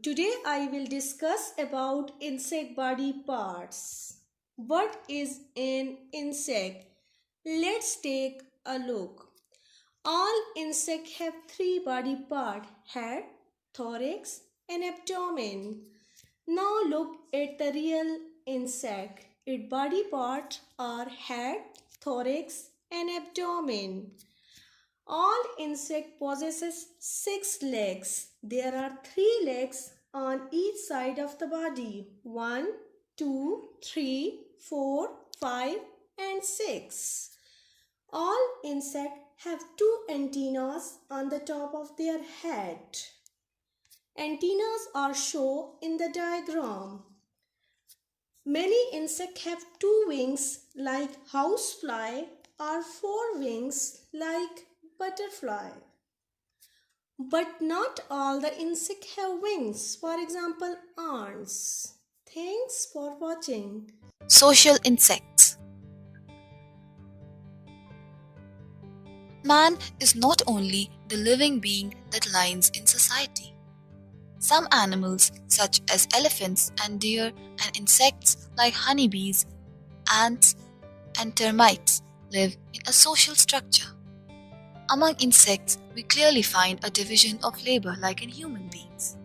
Today I will discuss about insect body parts. What is an insect? Let's take a look. All insects have three body parts: head, thorax, and abdomen. Now look at the real insect. Its body parts are head, thorax, and abdomen. All insect possesses 6 legs. There are 3 legs on each side of the body. 1, 2, 3, 4, 5, and 6. All insects have two antennas on the top of their head. Antennas are shown in the diagram. Many insects have 2 wings like housefly or 4 wings like butterfly. But not all the insects have wings. For example, ants. Thanks for watching. Social insects. Man is not only the living being that lives in society. Some animals, such as elephants and deer, and insects like honeybees, ants, and termites, live in a social structure. Among insects, we clearly find a division of labor like in human beings.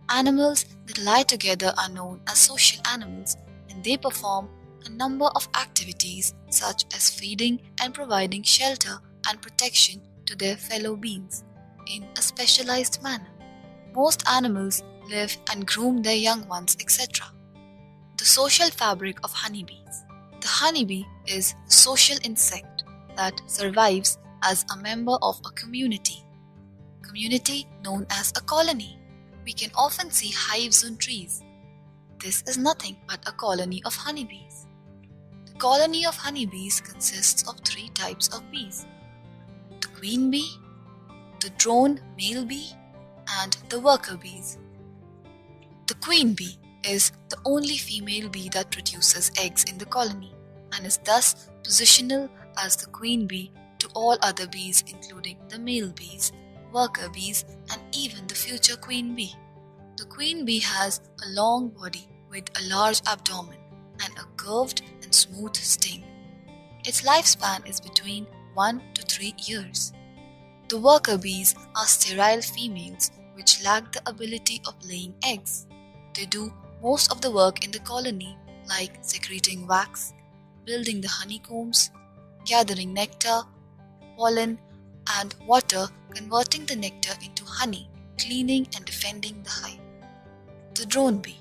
Animals that lie together are known as social animals, and they perform a number of activities such as feeding and providing shelter and protection to their fellow beings in a specialized manner. Most animals live and groom their young ones, etc. The social fabric of honeybees. The honeybee is a social insect that survives as a member of a community known as a colony. We can often see hives on trees. This is nothing but a colony of honeybees. The colony of honeybees consists of 3 types of bees: the queen bee, the drone male bee, and the worker bees. The queen bee is the only female bee that produces eggs in the colony and is thus positional as the queen bee to all other bees, including the male bees, worker bees, and even the future queen bee. The queen bee has a long body with a large abdomen and a curved and smooth sting. Its lifespan is between 1 to 3 years. The worker bees are sterile females which lack the ability of laying eggs. They do most of the work in the colony, like secreting wax, building the honeycombs, gathering nectar, pollen, and water, converting the nectar into honey, cleaning and defending the hive. The drone bee.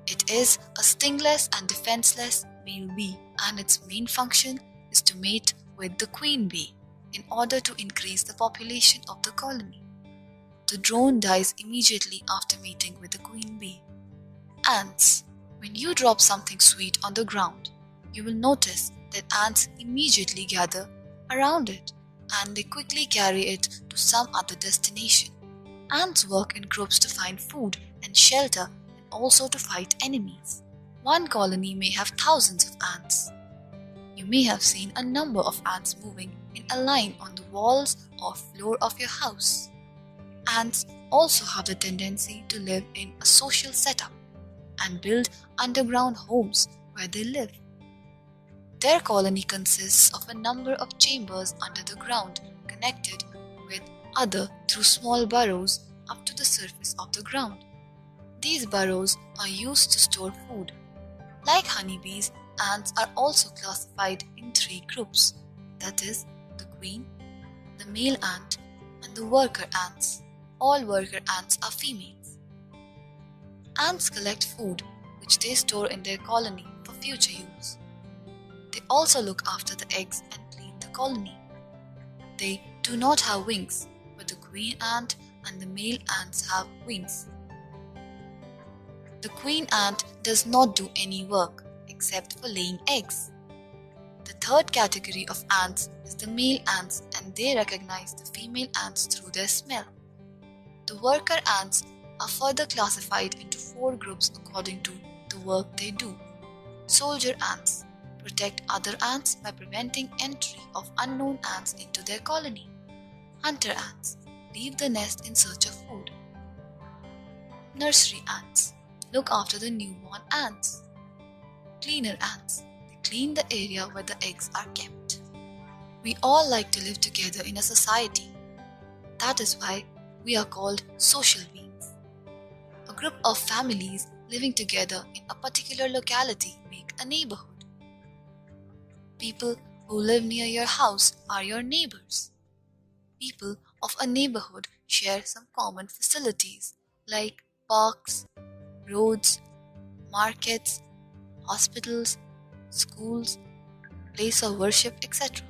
It is a stingless and defenseless male bee, and its main function is to mate with the queen bee in order to increase the population of the colony. The drone dies immediately after mating with the queen bee. Ants. When you drop something sweet on the ground, you will notice that ants immediately gather around it and they quickly carry it to some other destination. Ants work in groups to find food and shelter and also to fight enemies. One colony may have thousands of ants. You may have seen a number of ants moving in a line on the walls or floor of your house. Ants also have the tendency to live in a social setup and build underground homes where they live. Their colony consists of a number of chambers under the ground connected with other through small burrows up to the surface of the ground. These burrows are used to store food. Like honeybees, ants are also classified in 3 groups, that is, the queen, the male ant, and the worker ants. All worker ants are females. Ants collect food, which they store in their colony for future use. They also look after the eggs and clean the colony. They do not have wings, but the queen ant and the male ants have wings. The queen ant does not do any work except for laying eggs. The third category of ants is the male ants, and they recognize the female ants through their smell. The worker ants are further classified into 4 groups according to the work they do. Soldier ants protect other ants by preventing entry of unknown ants into their colony. Hunter ants leave the nest in search of food. Nursery ants look after the newborn ants. Cleaner ants, they clean the area where the eggs are kept. We all like to live together in a society. That is why we are called social beings. A group of families living together in a particular locality make a neighborhood. People who live near your house are your neighbors. People of a neighborhood share some common facilities like parks, roads, markets, hospitals, schools, place of worship, etc.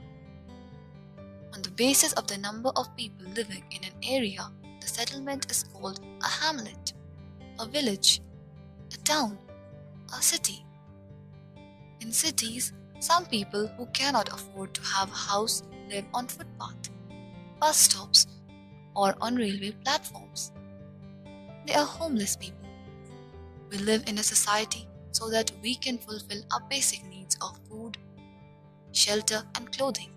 On the basis of the number of people living in an area, the settlement is called a hamlet, a village, a town, a city. In cities, some people who cannot afford to have a house live on footpath, bus stops, or on railway platforms. They are homeless people. We live in a society so that we can fulfill our basic needs of food, shelter, and clothing.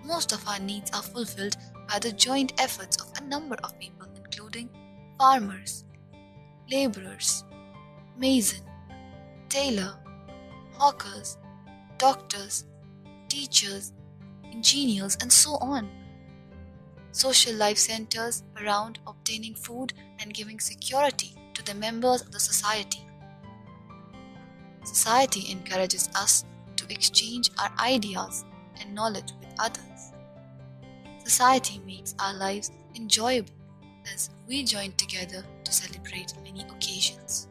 Most of our needs are fulfilled by the joint efforts of a number of people, including farmers, laborers, mason, tailor, hawkers, doctors, teachers, engineers, and so on. Social life centers around obtaining food and giving security to the members of the society. Society encourages us to exchange our ideas and knowledge with others. Society makes our lives enjoyable as we join together to celebrate many occasions.